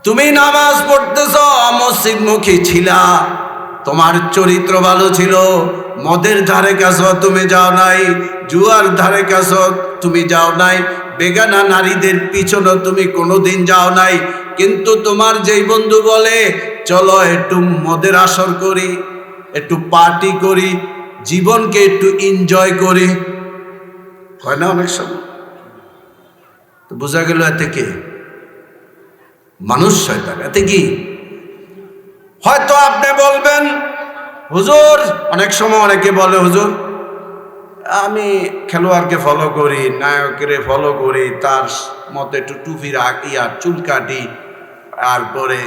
তুমি নামাজ পড়তেছ, মসজিদমুখী ছিলা, তোমার চরিত্র ভালো ছিল, মদের ধারে কাছে তুমি যাও নাই, জুয়ার ধারে কাছে তুমি যাও নাই, বেগানা নারীদের পিছনে তুমি কোনোদিন যাও নাই। কিন্তু তোমার যেই বন্ধু বলে চলো একটু মদের আসর করি, একটু পার্টি করি, জীবনকে একটু এনজয় করি, হয় না অনেক সময়? তো বোঝা গেল এতে কে? মানুষ শয়তান। এতে কি? হয়তো আপনি বলবেন হুজুর, অনেক সময় অনেকে বলে হুজুর আমি খেলোয়াড়কে ফলো করি, নায়কের ফলো করি, তার মতো একটু টুপি রাখি আর চুল কাটি, আর পরে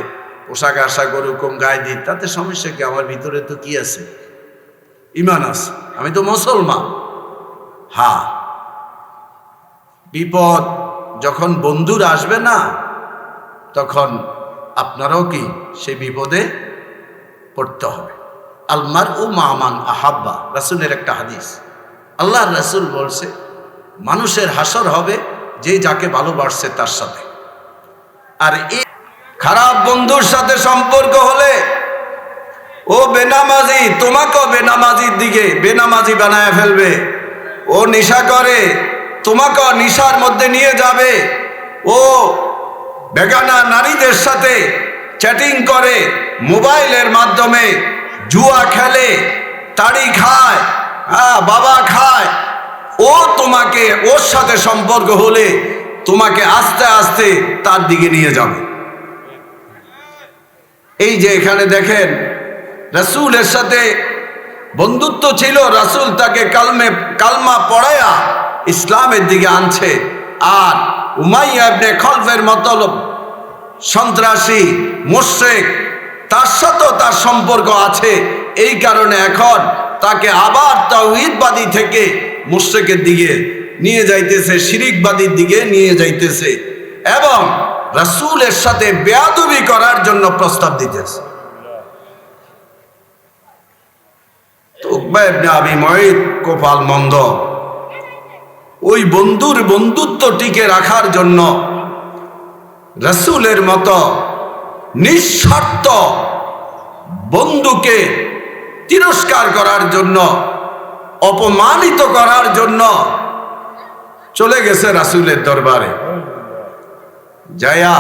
পোশাক আশাক ওরকম গায়ে দিই, তাতে সমস্যা কি? আমার ভিতরে তো কি আছে? ইমান আছে, আমি তো মুসলমান। হ্যাঁ, বিপদ যখন বন্ধুর আসবে না, তখন আপনারাও কি সেই বিপদে পড়তে হবে। আলমার ও মামান আহাব্বা, রাসূলের একটা হাদিস। আল্লাহ রাসূল বলছে মানুষের হাসর হবে যে যাকে ভালোবাসছে তার সাথে। আর এই খারাপ বন্ধুর সাথে সম্পর্ক হলে ও বেনামাজি, তোমাকেও বেনামাজির দিকে বেনামাজি বানায় ফেলবে। ও নেশা করে, তোমাকেও নেশার মধ্যে নিয়ে যাবে। ও বেগানা নারীদের সাথে চ্যাটিং করে, মোবাইলের মাধ্যমে জুয়া খেলে, তাড়ি খায়, বাবা খায়। ও তোমাকে, ওর সাথে সম্পর্ক হলে তোমাকে আস্তে আস্তে তার দিকে নিয়ে যাবে। এই যে এখানে দেখেন, রাসূলের সাথে বন্ধুত্ব ছিল, রাসূল তাকে কালমা পড়ায়া ইসলামের দিকে আনছে। আর উমাইয়া ইবনে খলফের মতো সন্ত্রাসী মুশরিক, তার সাথেও তার সম্পর্ক আছে। এই কারণে এখন তাকে আবার তাওহীদবাদী থেকে মুশরিকের দিকে নিয়ে যাইতেছে, শিরিকবাদীর দিকে নিয়ে যাইতেছে, এবং রাসূলের সাথে বেয়াদবি করার জন্য প্রস্তাব দিতেছে। তো উকবা ইবনে আবি মুঈত কপাল মন্দ, ওই বন্ধুর বন্ধুত্ব টিকে রাখার জন্য রাসূলের মতো নিঃস্বার্থ বন্ধুকে তিরস্কার করার জন্য, অপমানিত করার জন্য চলে গেছে রাসূলের দরবারে। যায়া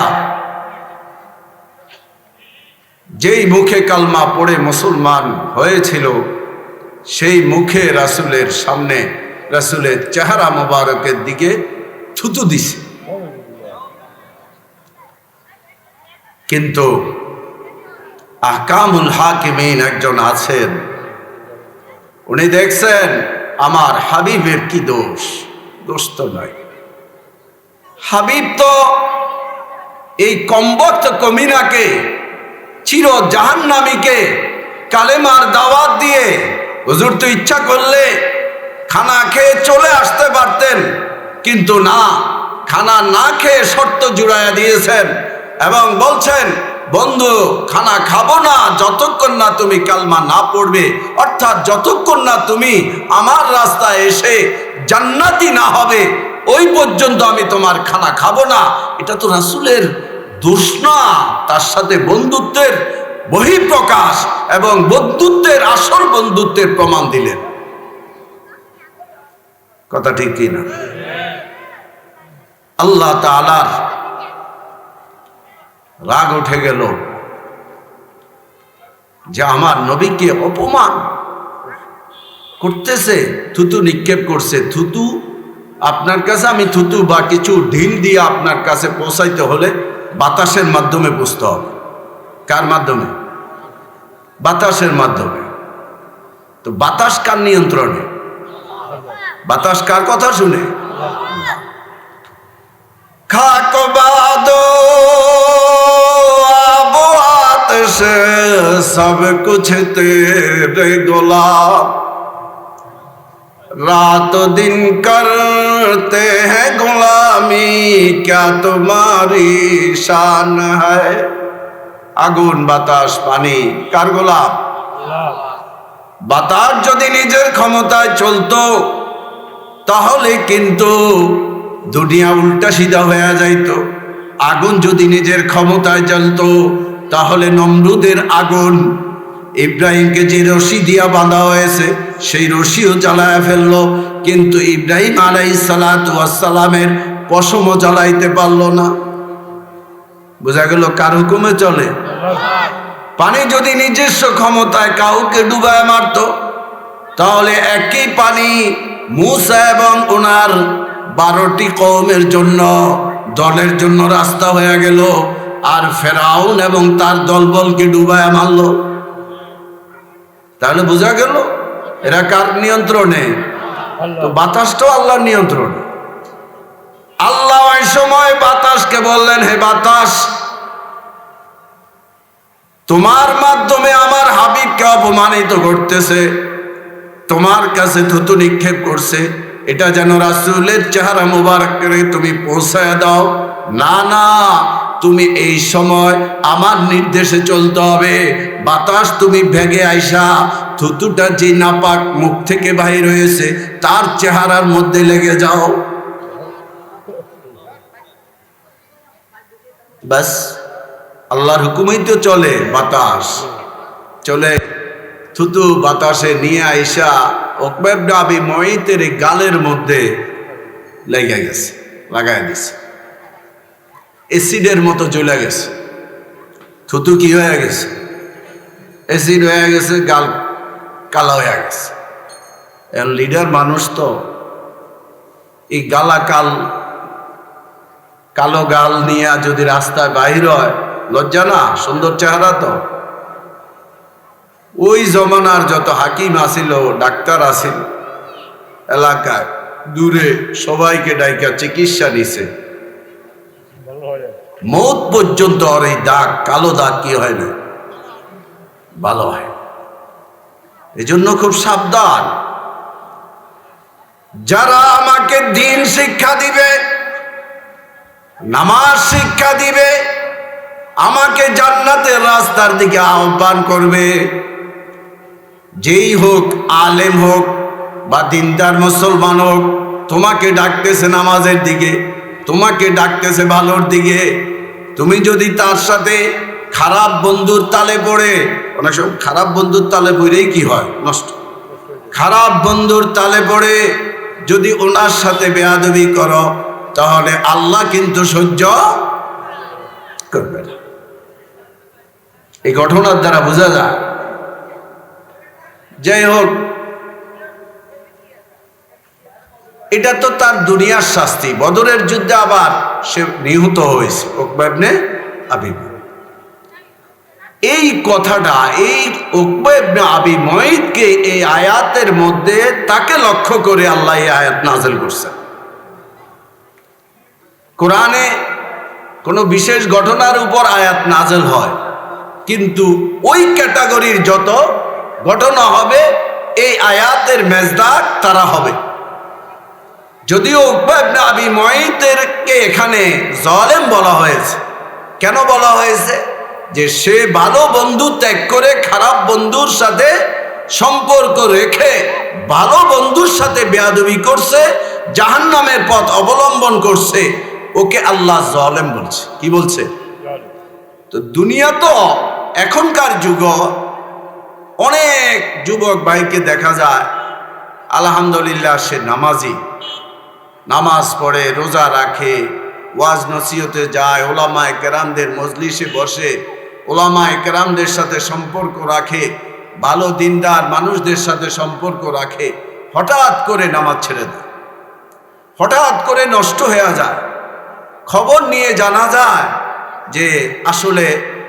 যেই মুখে কালমা পড়ে মুসলমান হয়েছিল, সেই মুখে রাসূলের সামনে, রাসূলের চেহারা মোবারকের দিকে থুতু দিছে। কিন্তু আহকামুল হাকিমিন একজন আছেন, উনি দেখছেন আমার হাবিবের কি দোষ। দোষ তো নয়, হাবিব তো এই কমবক্ত কমিনাকে, চির জাহান্নামীকে কালেমার দাওয়াত দিয়ে, হুজুর তো ইচ্ছা করলে খানা খেয়ে চলে আসতে পারতেন, কিন্তু না, খানা না খেয়ে শর্ত জুড়াইয়া দিয়েছেন এবং বলছেন বন্ধু খানা খাবো না যতক্ষণ না তুমি কালমা না পড়বে, অর্থাৎ যতক্ষণ না তুমি আমার রাস্তায় এসে জান্নাতি না হবে ওই পর্যন্ত আমি তোমার খানা খাবো না। এটা তো রাসূলের দোষ না, তার সাথে বন্ধুত্বের বহিঃপ্রকাশ এবং বন্ধুত্বের আসল বন্ধুত্বের প্রমাণ দিলেন। কথা ঠিক কি না? আল্লাহ তাআলার রাগ উঠে গেল যে আমার নবীকে অপমান করতেছে, থুতু নিক্ষেপ করছে। থুতু আপনার কাছে, আমি থুতু বা কিছু ঢিল দিয়ে আপনার কাছে পৌঁছাইতে হলে বাতাসের মাধ্যমে পৌঁছতে হবে। কার মাধ্যমে? বাতাসের মাধ্যমে। তো বাতাস কার নিয়ন্ত্রণে? বাতাস কার কথা শুনে? খাক বাদো আবওয়াত से सब कुछ तेरे गुलाम, रात दिन करते हैं गुलामी, क्या तुम्हारी शान है। আগুন, বাতাস, পানি কার গোলাম? বাতাস যদি নিজের ক্ষমতায় চলতো তাহলে কিন্তু দুনিয়া উল্টা সিধা হয়ে যাইতো। আগুন যদি নিজের ক্ষমতায় জ্বলতো তাহলে নমরুদের আগুন ইব্রাহিমকে যে রশি দিয়া বাঁধা হয়েছে সেই রশিও জ্বালায় ফেললো, কিন্তু ইব্রাহিম আলাইহিস সালাতু ওয়াস সালামের পশমও জ্বালাইতে পারলো না। বোঝা গেল কার হুকুমে চলে? পানি যদি নিজস্ব ক্ষমতায় কাউকে ডুবায় মারত তাহলে একই পানি মূসা এবং ওনার 12টি কওমের জন্য, দলের জন্য রাস্তা হয়ে গেল, আর ফেরাউন এবং তার দলবলকে ডুবায় মারল। তাহলে বোঝা গেল এরা কার নিয়ন্ত্রণে? তো বাতাসটাও আল্লাহর নিয়ন্ত্রণে। আল্লাহ ওই সময় বাতাসকে বললেন, হে বাতাস, তোমার মাধ্যমে আমার হাবিবকে অপমানিত করতেছে, তোমার কাছে থুতু নিক্ষেপ করছে, এটা যেন রাসূলের চেহারা মুবারককে তুমি পৌঁছায় দাও। না না, তুমি এই সময় আমার নির্দেশে চলতে হবে। বাতাস তুমি ভেগে আইসা থুতুটা যে নাপাক মুখ থেকে বাহির হয়েছে তার চেহারার মধ্যে লেগে যাও। বাস, আল্লাহর হুকুমেই তো চলে। বাতাস চলে, থুতু বাতাসে নিয়ে আইসা উকবা ইবনে আবি মুঈতের গালের মধ্যে লেগে গেছে, লাগাই দিছে, অ্যাসিডের মতো জ্বলে গেছে। থুতু কি হয়ে গেছে? অ্যাসিড হয়ে গেছে, গাল কালো হয়ে গেছে। লিডার মানুষ তো এই কালো গাল নিয়ে যদি রাস্তায় বাহির হয়, লজ্জা না? সুন্দর চেহারা তো। ওই জমানার যত হাকিম আসিল, ডাক্তার আসিল, এলাকায় দূরে সবাইকে ডাইকা চিকিৎসা নিছে, মৌত পর্যন্ত। আর এই দাগ, কালো দাগ কি হয় না, ভালো হয়। এজন্য খুব সাবধান। যারা আমাকে দ্বীন শিক্ষা দিবে, নামাজ শিক্ষা দিবে, আমাকে জান্নাতের রাস্তার দিকে আহ্বান করবে, যেই হোক, আলেম হোক বা দিনদার মুসলমান হোক, তোমাকে ডাকতেছে নামাজের দিকে, তোমাকে ডাকতেছে ভালোর দিকে, তুমি যদি তার সাথে খারাপ বন্ধুর তালে পড়ে, অনেক সময় খারাপ বন্ধুর তালে পড়েই কি হয়, নষ্ট। খারাপ বন্ধুর তালে পড়ে যদি ওনার সাথে বেয়াদবি করো তাহলে আল্লাহ কিন্তু সহ্য করবে না। এই ঘটনার দ্বারা বোঝা যায়। যাই হোক, এটা তো তার দুনিয়ার শাস্তি। বদরের যুদ্ধে আবার সে নিহত হয়েছে, উকবা ইবনে আবি। এই কথাটা, এই উকবা ইবনে আবি মুঈতকে এই আয়াতের মধ্যে তাকে লক্ষ্য করে আল্লাহ এই আয়াত নাযিল করছেন। কোরআনে কোনো বিশেষ ঘটনার উপর আয়াত নাযিল হয়, কিন্তু ওই ক্যাটাগরির যত ঘটনা হবে এই আয়াতের মেজদাক তারা হবে। যদিও উকবা ইবনে আবি মুঈতকে এখানে জালেম বলা হয়েছে, কেন বলা হয়েছে? যে সে ভালো বন্ধু ত্যাগ করে খারাপ বন্ধুর সাথে সম্পর্ক রেখে ভালো বন্ধুর সাথে বেয়াদবি করছে, জাহান্নামের পথ অবলম্বন করছে, ওকে আল্লাহ জালেম বলছে। কি বলছে? তো দুনিয়া তো এখনকার যুগ, অনেক যুবক ভাইকে দেখা যায় আলহামদুলিল্লাহ সে নামাজি, নামাজ পড়ে, রোজা রাখে, ওয়াজ নসিহতে যায়, ওলামায়ে কেরামদের মজলিসে বসে, ওলামায়ে কেরামদের সাথে সম্পর্ক রাখে, ভালো দিনদার মানুষদের সাথে সম্পর্ক রাখে। হঠাৎ করে নামাজ ছেড়ে দেয়, হঠাৎ করে নষ্ট হয়ে যায়। খবর নিয়ে জানা যায় যে আসলে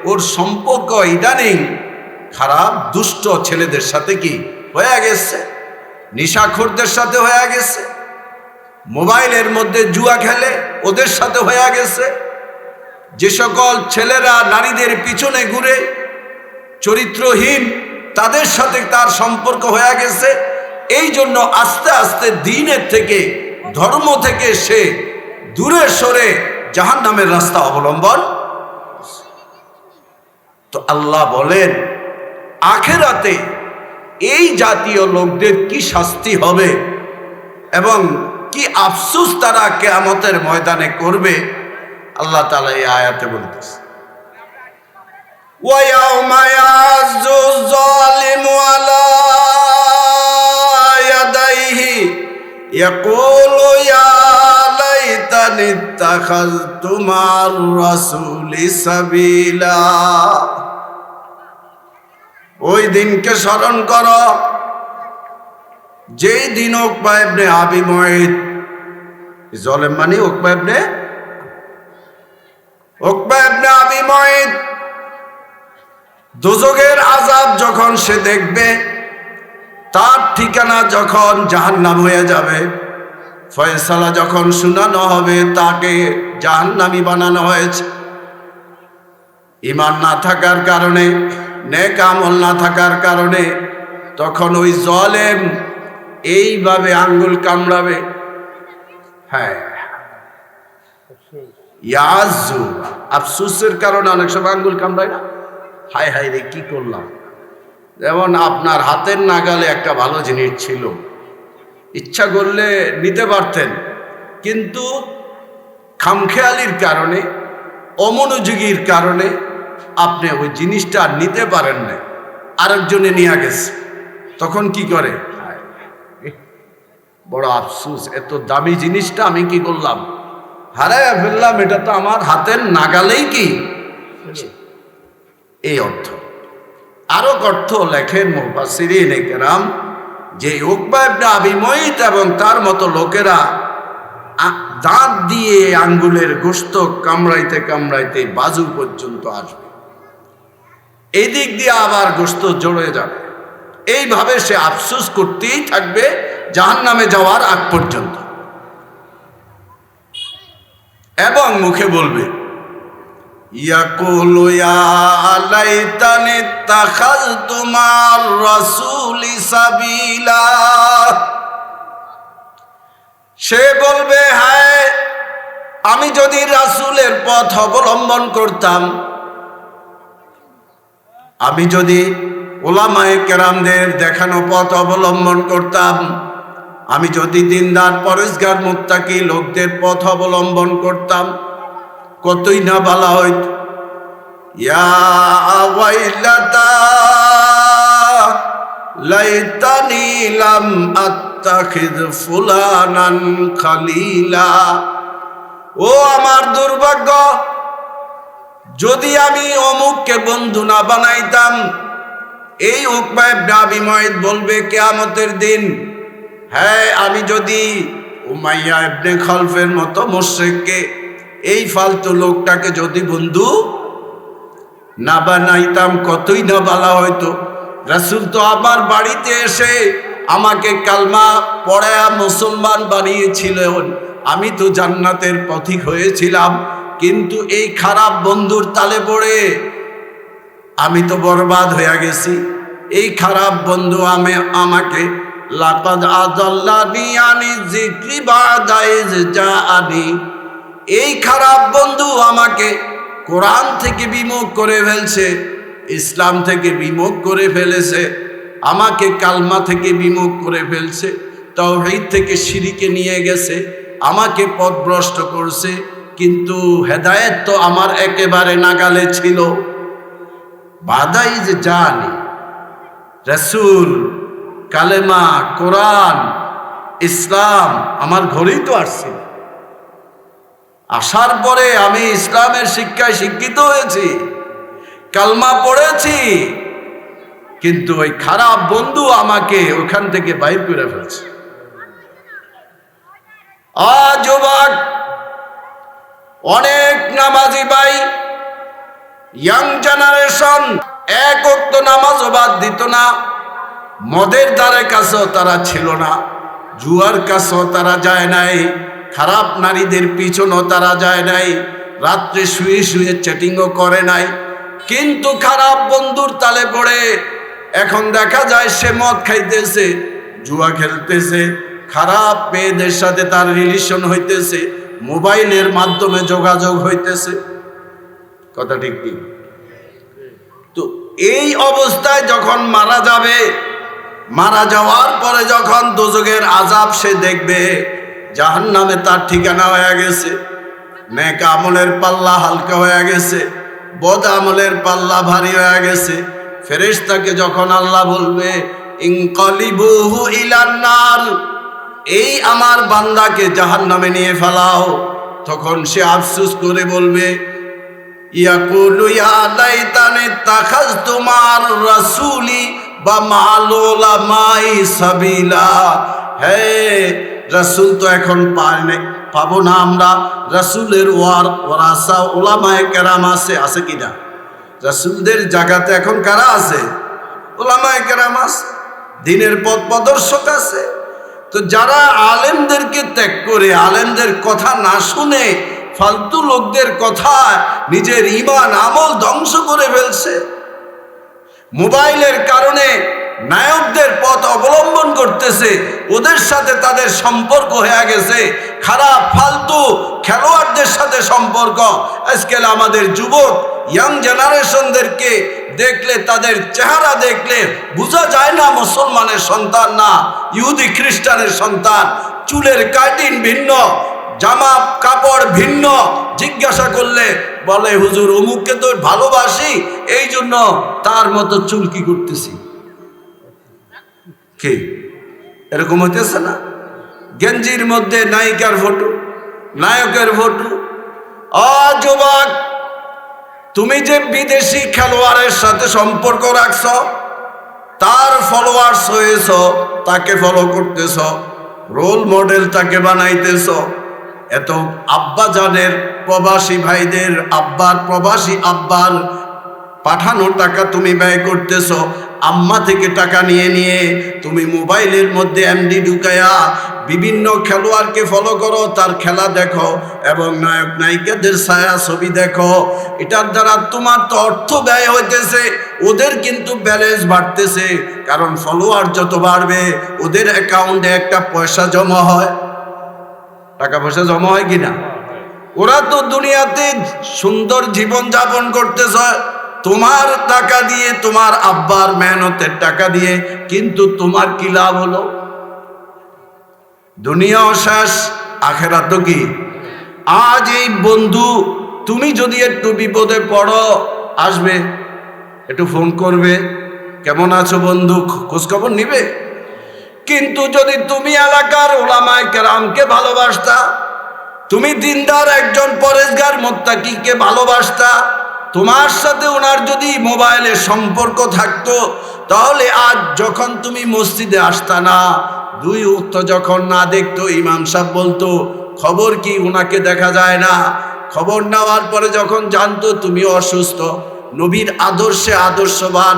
ওর সম্পর্ক ইদানিং খারাপ দুষ্ট ছেলেদের সাথে কি হয়ে গেছে, নেশাখোরদের সাথে হয়ে গেছে, মোবাইলের মধ্যে জুয়া খেলে ওদের সাথে হয়ে গেছে। যে সকল ছেলেরা নারীদের পিছনে ঘুরে চরিত্রহীন, তাদের সাথে তার সম্পর্ক হয়ে গেছে। এই জন্য আস্তে আস্তে দ্বীনের থেকে, ধর্ম থেকে সে দূরে সরে জাহান্নামের রাস্তা অবলম্বন। তো আল্লাহ বলেন আখিরাতে এই জাতীয় লোকদের কি শাস্তি হবে এবং কি আফসোস তারা কিয়ামতের ময়দানে করবে, আল্লাহ তাআলা এই আয়াতে বলতেছে, ওয়া ইয়াউমা ইয়াযু যালিমু আলা ইয়াদাইহি ইয়াকুলু ইয়া লাইতানি ইত্তাখাযতু মা'আর রাসূলি সাবিলা। ওই দিনকে স্মরণ করো যেই দিন উকবা ইবনে আবি মুঈত, জালেম মানে উকবা ইবনে আবি মুঈত দোজখের আযাব যখন সে দেখবে, তার ঠিকানা যখন জাহান্নাম হয়ে যাবে, ফয়সালা যখন শোনানো হবে তাকে জাহান্নামী বানানো হয়েছে ঈমান না থাকার কারণে, নেক আমল না থাকার কারণে, তখন ওই জালেম এইভাবে আঙ্গুল কামড়াবে। হ্যাঁ, ইয়াজু আফসোসের কারণে অনেক সময় আঙ্গুল কামড়ায় না, হায় হায় রে কি করলাম। যেমন আপনার হাতের নাগালে একটা ভালো জিনিস ছিল, ইচ্ছা করলে নিতে পারতেন, কিন্তু খামখেয়ালির কারণে, অমনোযোগীর কারণে আপনি ওই জিনিসটা আর নিতে পারেন না, আরেকজনে নিয়ে গেছে, তখন কি করে, বড় আফসোস, এত দামি জিনিসটা আমি কি করলাম, হারায়া ফেললাম, এটা তো আমার হাতের নাগালেই কি। এই অর্থ। আরো অর্থ লেখেন মুফাসসিরিনে কেরাম যে উকবা ইবনে আবি মুঈত এবং তার মতো লোকেরা দাঁত দিয়ে আঙ্গুলের গোশত কামড়াইতে কামড়াইতে বাজু পর্যন্ত আসবে, এই দিক দিয়ে আবার গোশত জড়ে যাবে, এইভাবে সে আফসোস করতেই থাকবে জাহান্নামে যাওয়ার আগ পর্যন্ত, এবং মুখে বলবে ইয়াকুলু ইয়া লাইতানি ইত্তাখাযতু মা'আর রাসূলি সাবিলা। সে বলবে, হায় আমি যদি রাসূলের পথ অবলম্বন করতাম, আমি যদি উলামায়ে কেরামদের দেখানো পথ অবলম্বন করতাম, আমি যদি দিনদার পরেশগার মুত্তাকি লোকদের পথ অবলম্বন করতাম, কতই না ভালো হইত। ইয়া ওয়াইলাতা লাইতানি লাম আত্তাখিয ফুলানান খালিলা। ও আমার দুর্ভাগ্য, যদি আমি অমুককে বন্ধু না বানাইতাম। এই উকবা ইবনে আবি মুঈত বলবে কিয়ামতের দিন, হ্যাঁ আমি যদি উমাইয়া ইবনে খালফের মতো মুশরিককে, এই ফালতু লোকটাকে যদি বন্ধু না বানাইতাম, কতই না ভালো হইতো। রাসূল তো আমার বাড়িতে এসে আমাকে কালমা পড়ায়া মুসলমান বানিয়েছিলেন, আমি তো জান্নাতের পথিক হয়েছিলাম, কিন্তু এই খারাপ বন্ধুর তালে পড়ে আমি তো বরবাদ হয়ে গেছি। এই খারাপ বন্ধু আমাকে লাকাদ আযাল্লানি আনি যিকরি বা'দা ইয জাআনি, এই খারাপ বন্ধু আমাকে কোরআন থেকে বিমুখ করে ফেলছে, ইসলাম থেকে বিমুখ করে ফেলেছে, আমাকে কালমা থেকে বিমুখ করে ফেলছে, তাওহীদ থেকে শিরকে নিয়ে গেছে, আমাকে পথভ্রষ্ট করছে। কিন্তু হেদায়েত তো আমার একেবারে নাগালে ছিল। বা'দা ইয জাআনি, রাসূল, কালেমা, কোরআন, ইসলাম আমার ঘরেই তো আসছে। আসার পরে আমি ইসলামের শিক্ষায় শিক্ষিত হয়েছি, কালমা পড়েছি, কিন্তু ওই খারাপ বন্ধু আমাকে ওখান থেকে বাইর করে ফেলছে। যুবক, অনেক নামাজি ভাই, ইয়াং জেনারেশন এক ওয়াক্ত নামাজও বাদ দিত না, মদের দ্বারে কাছেও তারা ছিল না, জুয়ার কাছেও তারা যায় নাই, খারাপ নারীদের পিছনও তারা যায় নাই, রাত্রে শুয়ে শুয়ে চ্যাটিংও করে নাই, কিন্তু খারাপ বন্ধুর তালে পড়ে এখন দেখা যায় সে মদ খাইতেছে, জুয়া খেলতেছে, খারাপ মেয়েদের সাথে তার রিলেশন হইতেছে, মোবাইলের মাধ্যমে যোগাযোগ হইতেছে। কথা ঠিক কি? তো এই অবস্থায় যখন মারা যাবে, মারা যাওয়ার পরে যখন দোজখের আযাব সে দেখবে, জাহান্নামে তার ঠিকানা হয়ে গেছে, নেক আমলের পাল্লা হালকা হয়ে গেছে, বদ আমলের পাল্লা ভারী হয়ে গেছে। ফেরেশতাকে যখন আল্লাহ বলবে ইনকালিবুহু ইলান নার, এই আমার বান্দাকে জাহান্নামে নিয়ে ফেলাও, তখন সে আফসোস করে বলবে ইয়াকুলু ইয়া লাইতানি তাখাযতু মা'আর রাসূলি বা মা'আল উলামাই সাবিলা। হে রাসূল তো এখন পাবো না আমরা, রাসূলের ওয়ারাসা উলামায়ে কেরাম আছে কিনা? রাসূলদের জায়গাতে এখন কারা আছে? উলামায়ে কেরাম আছে, দ্বীনের পথ প্রদর্শক আছে। তো যারা আলেমদেরকে ত্যাগ করে, আলেমদের কথা না শুনে ফালতু লোকদের কথা নিজের ঈমান আমল ধ্বংস করে ফেলছে, মোবাইলের কারণে নায়কদের পথ অবলম্বন করতেছে, ওদের সাথে তাদের সম্পর্ক হয়ে গেছে খারাপ ফালতু খেলোয়াড়দের সাথে সম্পর্ক। আজকাল আমাদের যুবক ইয়াং জেনারেশনদেরকে দেখলে, তাদের চেহারা দেখলে বোঝা যায় না মুসলমানের সন্তান না ইহুদি খ্রিস্টানের সন্তান। চুলের কাটিং ভিন্ন, জামা কাপড় ভিন্ন। জিজ্ঞাসা করলে বলে হুজুর অমুককে তো ভালোবাসি, এই জন্য তার মতো চুল কি করতেছি। কি এরকম হইতেছে না? গেঞ্জির মধ্যে নায়িকার ফটো, নায়কের ফটো। যুবক, তুমি যে বিদেশি খেলোয়াড়ের সাথে সম্পর্ক রাখছ, তার ফলোয়ার্স হয়েছ, তাকে ফলো করতেছ, রোল মডেল তাকে বানাইতেছ। এত আব্বা জানের প্রবাসী ভাইদের আব্বার, প্রবাসী আব্বার পাঠানো টাকা তুমি ব্যয় করতেছ, আম্মা থেকে টাকা নিয়ে নিয়ে তুমি মোবাইলের মধ্যে এমডি ঢুকায়া বিভিন্ন খেলোয়াড়কে ফলো করো, তার খেলা দেখো এবং নায়ক নায়িকাদের ছায়া ছবি দেখো। এটার দ্বারা তোমার তো অর্থ ব্যয় হইতেছে, ওদের কিন্তু ব্যালেন্স বাড়তেছে, কারণ ফলোয়ার যত বাড়বে ওদের অ্যাকাউন্টে একটা পয়সা জমা হয়, টাকা পয়সা জমা হয় কিনা? ওরা তো দুনিয়াতে সুন্দর জীবন যাপন করতেছে তোমার টাকা দিয়ে, তোমার আব্বার মেহনতের টাকা দিয়ে, কিন্তু তোমার কি লাভ হলো? দুনিয়াও শেষ, আখেরাত কি? আজ এই বন্ধু তুমি যদি একটু বিপদে পড়ো, আসবে, একটু ফোন করবে, কেমন আছো বন্ধু, খোঁজখবর নিবে। কিন্তু যদি তুমি এলাকার উলামায়ে কেরামকে ভালোবাসতা, তুমি দিনদার একজন পরেজগার মুত্তাকিকে ভালোবাসতা, তোমার সাথে ওনার যদি মোবাইলে সম্পর্ক থাকতো, তাহলে আজ যখন তুমি মসজিদে আসতা না, দুই ওয়াক্ত যখন না দেখতো, ইমাম সাহেব বলতো খবর কি, ওনাকে দেখা যায় না। খবর নেওয়ার পরে যখন জানতো তুমি অসুস্থ, নবীর আদর্শে আদর্শবান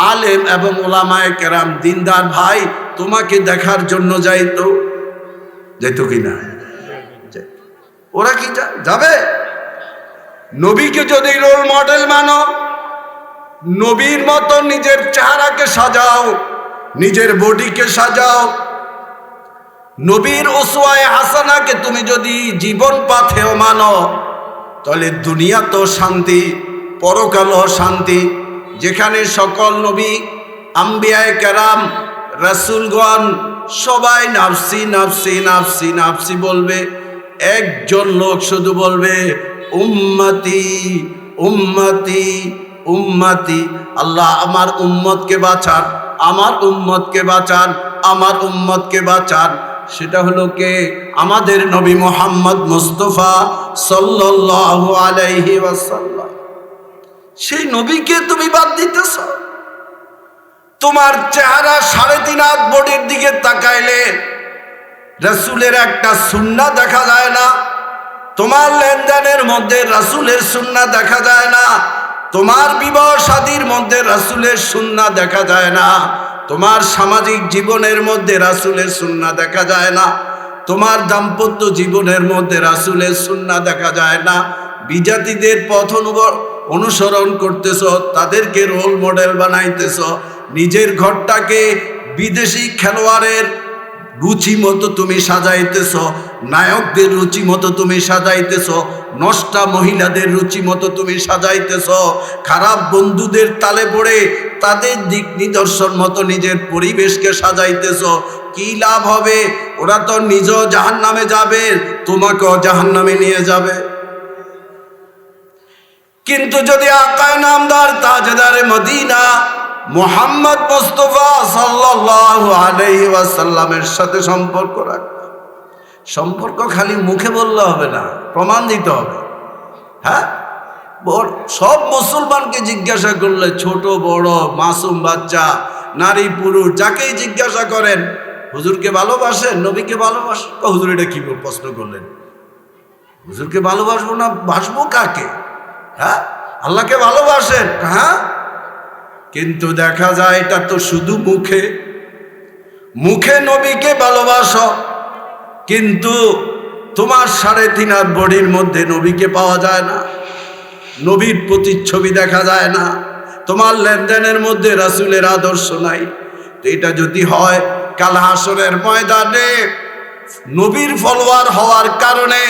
আলেম এবং উলামায়ে কেরাম দিনদার ভাই তোমাকে দেখার জন্য যাইতো কিনা? ওরা কি যাবে? নবীকে যদি রোল মডেল মানো, নবীর মতো নিজের চেহারাকে সাজাও, নিজের বডিকে সাজাও, নবীর উসওয়ায়ে হাসানাকে তুমি যদি জীবন পাথেও মানো, তাহলে দুনিয়া তো শান্তি, পরকালও শান্তি, যেখানে সকল নবী, আম্বিয়ায়ে কেরাম, রাসূলগণ সবাই নাফসি নাফসি নাফসি নাফসি বলবে, একজন লোক শুধু বলবে উম্মতি উম্মতি উম্মতি। আল্লাহ আমার উম্মতকে বাঁচান, আমার উম্মতকে বাঁচান, আমার উম্মতকে বাঁচান। সেটা হলো কে? আমাদের নবী মুহাম্মদ মুস্তাফা সাল্লাল্লাহু আলাইহি ওয়াসাল্লাম। সেই নবীকে তুমি বাদ দিতেছ। তোমার চেহারা 3.5 হাত বডির দিকে তাকাইলে রাসূলের একটা সুন্নাহ দেখা যায় না, তোমার লেনদেনের মধ্যে রাসূলের সুন্নাহ দেখা যায় না, তোমার বিবাহ শাদীর মধ্যে রাসূলের সুন্নাহ দেখা যায় না, তোমার সামাজিক জীবনের মধ্যে রাসূলের সুন্নাহ দেখা যায় না, তোমার দাম্পত্য জীবনের মধ্যে রাসূলের সুন্নাহ দেখা যায় না। বিজাতিদের পথ অনুসরণ করতেছ, তাদেরকে রোল মডেল বানাইতেছ, নিজের ঘরটাকে বিদেশি খেলোয়াড়ের রুচি মতো তুমি সাজাইতেছ, নায়কদের রুচি মতো তুমি সাজাইতেছ, নষ্টা মহিলাদের রুচি মতো তুমি সাজাইতেছ, খারাপ বন্ধুদের তালে পড়ে তাদের দিক নিদর্শন মতো নিজের পরিবেশকে সাজাইতেছ। কি লাভ হবে? ওরা তো নিজেও জাহান্নামে যাবে, তোমাকেও জাহান্নামে নিয়ে যাবে। কিন্তু যদি আকায়ে নামদার তাজদারে মদিনা মুহাম্মদ মুস্তাফা সাল্লাল্লাহু আলাইহি ওয়াসাল্লামের সাথে সম্পর্ক রাখ, সম্পর্ক খালি মুখে বললে হবে না, প্রমাণ দিতে হবে। হ্যাঁ, সব মুসলমানকে জিজ্ঞাসা করলে, ছোট বড়, মাসুম বাচ্চা, নারী পুরুষ, যাকেই জিজ্ঞাসা করেন হুজুরকে ভালোবাসেন, নবীকে ভালোবাসেন, হুজুর এটা কি প্রশ্ন করলেন? হুজুরকে ভালোবাসবো না বাসবো কাকে? হ্যাঁ, আল্লাহকে ভালোবাসেন। হ্যাঁ, কিন্তু দেখা যায় এটা তো শুধু মুখে, মুখে নবীকে ভালোবাসো, কিন্তু তোমার 3.5 হাত বডির মধ্যে নবীকে পাওয়া যায় না, নবীর প্রতিচ্ছবি দেখা যায় না, তোমার লেনদেনের মধ্যে রাসূলের আদর্শ নাই। তো এটা যদি হয়, কাল হাসরের ময়দানে নবীর ফলোয়ার হওয়ার কারণে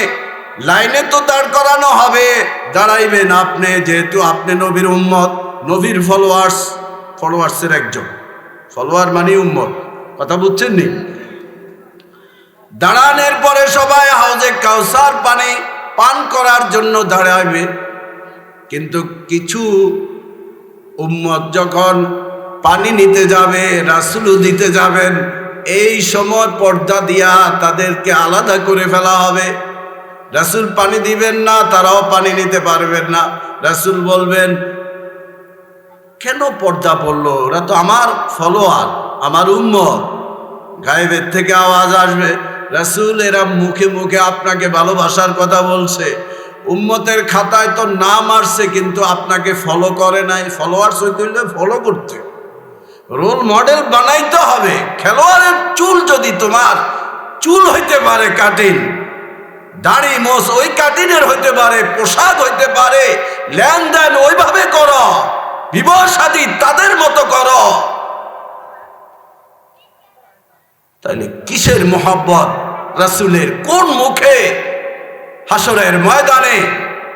লাইনে তো দাঁড় করানো হবে, দাঁড়াইবেন আপনি, যেহেতু আপনি নবীর উম্মত, নবীর ফলোয়ার্সের একজন। ফলোয়ার মানে উম্মত, কথা বুঝছেন নি? দাঁড়ানোর পরে সবাই হাউজে কাউসার পানি পান করার জন্য দাঁড়াইবে, কিন্তু কিছু উম্মত যখন পানি নিতে যাবে, রাসূলও দিতে যাবেন, এই সময় পর্দা দিয়া তাদেরকে আলাদা করে ফেলা হবে। রাসূল পানি দিবেন না, তারাও পানি নিতে পারবেন না। রাসূল বলবেন, কেন পর্দা পড়লো? ওরা তো আমার ফলোয়ার, আমার উম্মত। গায়েবের থেকে আওয়াজ আসবে, রাসূল এরা মুখে মুখে আপনাকে ভালোবাসার কথা বলছে, উম্মতের খাতায় তো নাম আসছে, কিন্তু আপনাকে ফলো করে নাই। ফলোয়ার্স হইতে হইলে ফলো করতে, রোল মডেল বানাইতে হবে। খেলোয়াড়ের চুল যদি তোমার চুল হইতে পারে কাটিং, দাড়ি মোছ ওই কাটিনের হইতে পারে, পোশাক হইতে পারে, লেনদেন ওইভাবে করো, বিবাহ শাদী তাদের মতো করো, তাহলে কিসের মোহাব্বত রাসূলের? কোন মুখে হাসরের ময়দানে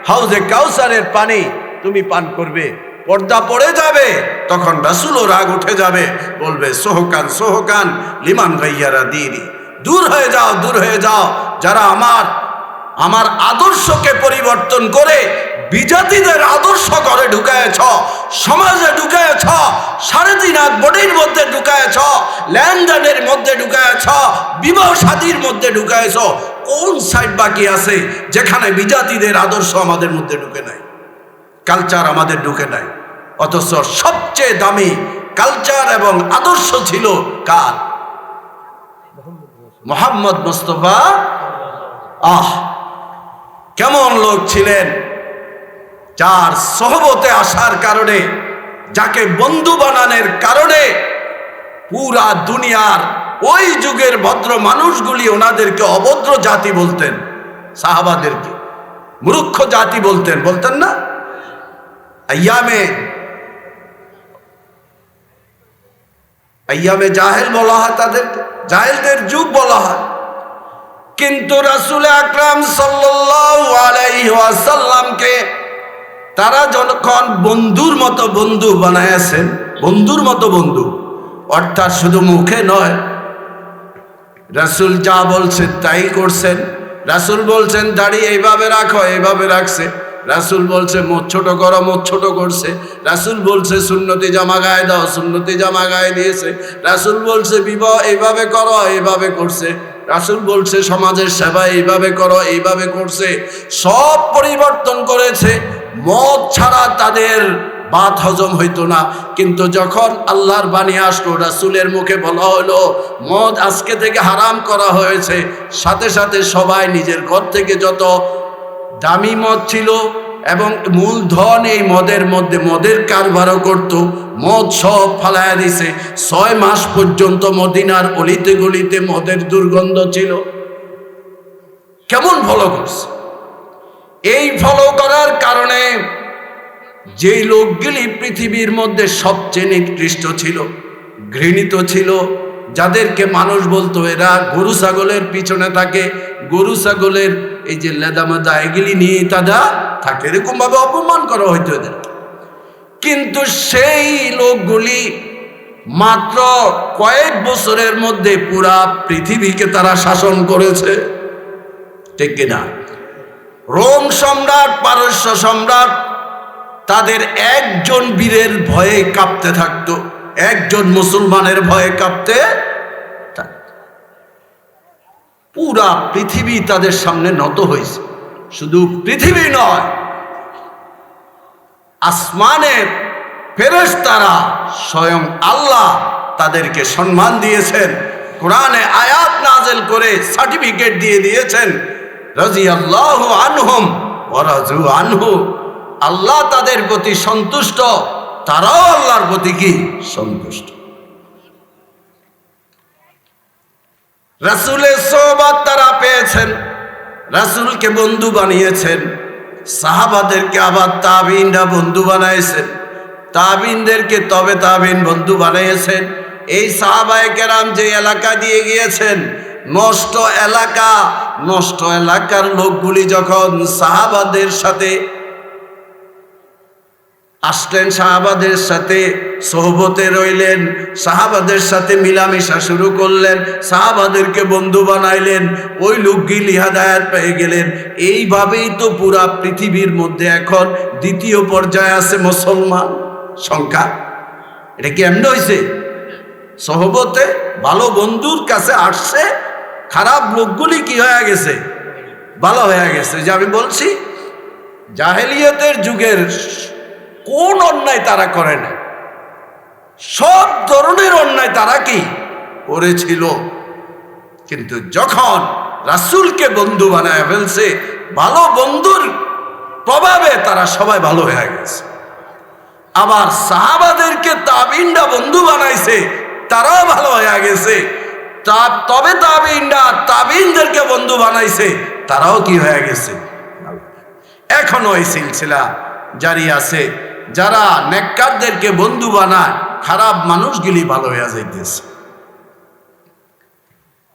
হাউজে কাউসারের পানি তুমি পান করবে? পর্দা পড়ে যাবে, তখন রাসূলও রাগ উঠে যাবে, বলবে সোহকান সোহকান লিমান গাইয়ারা দিনি, দূর হয়ে যাও, দূর হয়ে যাও, যারা আমার আদর্শকে পরিবর্তন করে বিজাতিদের আদর্শ করে ঢুকায়েছ, সমাজে ঢুকায়েছ, 3.5 হাত বডির মধ্যে ঢুকায়েছ, লেনদেনের মধ্যে ঢুকায়েছ, বিবাহ শাদীর মধ্যে ঢুকায়েছ। কোন সাইড বাকি আছে যেখানে বিজাতিদের আদর্শ আমাদের মধ্যে ঢুকে নাই, কালচার আমাদের ঢুকে নাই? অথচ সবচেয়ে দামি কালচার এবং আদর্শ ছিল কার? মুহাম্মদ মুস্তাফা। কেমন লোক ছিলেন, যার সোহবতে আসার কারণে, যাকে বন্ধু বানানোর কারণে পুরা দুনিয়ার ওই যুগের ভদ্র মানুষগুলি ওনাদেরকে অভদ্র জাতি বলতেন, সাহাবাদেরকে মূর্খ জাতি বলতেন, বলতেন না? আইয়ামে জাহেল বলা হয় তাদেরকে, জাহেলদের যুগ বলা হয়। কিন্তু রাসূল আকরাম সাল্লাল্লাহু আলাইহি ওয়াসাল্লামকে তারা যখন বন্ধুর মতো বন্ধু বানায়াছেন, বন্ধুর মতো বন্ধু, অর্থাৎ শুধু মুখে নয়, রাসূল যা বলছেন তাই করছেন। রাসূল বলছেন দাড়ি এইভাবে রাখো, এইভাবে রাখছে। রাসূল বলছে মোচ ছোট করো, মোচ ছোট করছে। রাসূল বলছে সুন্নতি জামা গায়ে দাও, সুন্নতি জামা গায়ে দিয়েছে। রাসূল বলছে বিবাহ এইভাবে করো, এইভাবে করছে। রাসূল বলছে সমাজের সেবা এইভাবে করো, এইভাবে করছে। সব পরিবর্তন করেছে। মদ ছাড়া তাদের ভাত হজম হইতো না, কিন্তু যখন আল্লাহর বাণী আসলো, রাসূলের মুখে বলা হলো মদ আজকে থেকে হারাম করা হয়েছে, সাথে সাথে সবাই নিজের ঘর থেকে যত দামি মদ ছিল এবং মূলধন এই মদের মধ্যে মদের কারবারও করত, মদ সব ফালায়া দিছে। 6 মাস পর্যন্ত মদিনার অলিতে গলিতে মদের দুর্গন্ধ ছিল। কেমন ফলো করছে? এই ফলো করার কারণে যেই লোকগুলি পৃথিবীর মধ্যে সবচেয়ে নিকৃষ্ট ছিল, ঘৃণিত ছিল, যাদেরকে মানুষ বলতো এরা গরু ছাগলের পিছনে থাকে, গরু ছাগলের এই যে লেদামাদা এগুলি নিয়ে তারা থাকে, এরকম ভাবে অপমান করা হইতো এদের। কিন্তু সেই লোকগুলি মাত্র কয়েক বছরের মধ্যে পুরা পৃথিবীকে তারা শাসন করেছে, ঠিক কিনা? রোম সম্রাট, পারস্য সম্রাট তাদের একজন বীরের ভয়ে কাঁপতে থাকতো, একজন মুসলমানের ভয়ে কাঁপতে থাকতো। পুরা পৃথিবী তাদের সামনে নত হয়েছে। শুধু পৃথিবী নয়, আসমানের ফেরেশতারা স্বয়ং আল্লাহ তাদেরকে সম্মান দিয়েছেন। কোরআনে আয়াত নাযিল করে সার্টিফিকেট দিয়ে দিয়েছেন, রাদিয়াল্লাহু আনহুম ওয়া রাযু আনহু। আল্লাহ তাদের প্রতি সন্তুষ্ট, তারাও আল্লাহর প্রতি কি সন্তুষ্ট। রাসূলের সোহবত তারা পেয়েছেন, রাসূলকে বন্ধু বানিয়েছেন। সাহাবাদেরকে আবার তাবিনরা বন্ধু বানাইছেন, তাবিনদেরকে তবে তাবিন বন্ধু বানিয়েছেন। এই সাহাবায়ে কেরাম যে এলাকা দিয়ে গিয়েছেন, নষ্ট এলাকা, নষ্ট এলাকার লোকগুলি যখন সাহাবাদের সাথে আসলেন, সাহাবাদের সাথে সোহবতে রইলেন, সাহাবাদের সাথে মিলামিশা শুরু করলেন, সাহাবাদেরকে বন্ধু বানাইলেন, ওই লোকগুলি হিদায়াত পেয়ে গেলেন। এইভাবেই তো পুরা পৃথিবীর মধ্যে এখন দ্বিতীয় পর্যায়ে আছে মুসলমান সংখ্যা। এটা কি এমন হয়েছে? সোহবতে ভালো বন্ধুর কাছে আসছে, খারাপ লোকগুলি কি হয়ে গেছে? ভালো হয়ে গেছে। যে আমি বলছি, জাহেলিয়তের যুগের কোন অন্যায় তারা করে না, সব ধরনের অন্যায় তারা কি করেছিল। কিন্তু যখন রাসূলকে বন্ধু বানায় ফেলছে, ভালো বন্ধুর প্রভাবে তারা সবাই ভালো হয়ে গেছে। আবার সাহাবাদেরকে তাবিনরা বন্ধু বানাইছে, তারাও ভালো হয়ে গেছে। তবে তাবিনরা তাবিনদেরকে বন্ধু বানাইছে, তারাও কি হয়ে গেছে? এখনো এই সিলসিলা জারি আছে। যারা নেককারদেরকে বন্ধু বানায়, খারাপ মানুষগুলি ভালো হয়ে যাইতেছে।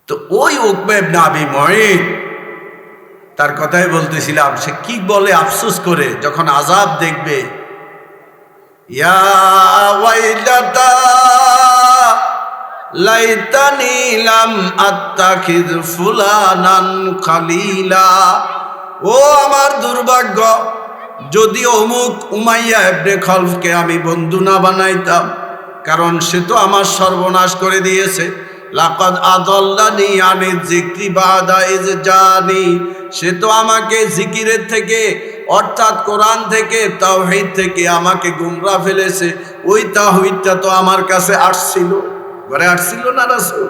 তো ওই উকবা ইবনে আবি মুঈত, তার কথাই বলতেছিলাম, সে কি বলে আফসোস করে যখন আযাব দেখবে, ইয়া ওয়াইলাতা লাইতানি লাম আত্তাখিয ফুলানান খালিলা। ও আমার দুর্ভাগ্য, যদি অমুক উমাইয়া ইবনে খলফকে আমি বন্ধু না বানাইতাম, কারণ সে তো আমার সর্বনাশ করে দিয়েছে। লাকাদ আযাল্লানি আনি যিকরি বাদা ইয জানি, সে তো আমাকে জিকিরের থেকে, অর্থাৎ কোরআন থেকে, তাওহীদ থেকে আমাকে গুমরা ফেলেছে। ওই তাওহীদটা তো আমার কাছে আসছিল, ঘরে আসছিল না রাসূল,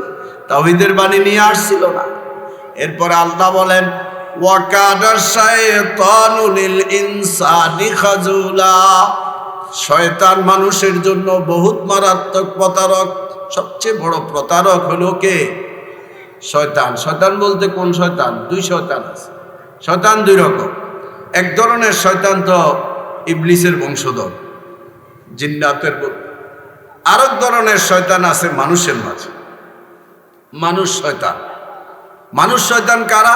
তাওহীদের বাণী নিয়ে আসছিল না। এরপর আল্লাহ বলেন, ওয়াকানা শাইতানু লিল ইনসানি খাজুলা, শয়তান মানুষের জন্য বহুত মারাত্মক প্রতারক। সবচেয়ে বড় প্রতারক হলো কে? শয়তান। শয়তান বলতে কোন শয়তান? দুই শয়তান আছে। শয়তান দুই রকম। এক ধরনের শয়তান তো ইবলিসের বংশধর, জিন্নাতের। আরেক ধরনের শয়তান আছে মানুষের মাঝে, মানুষ শয়তান। মানুষ শয়তান কারা?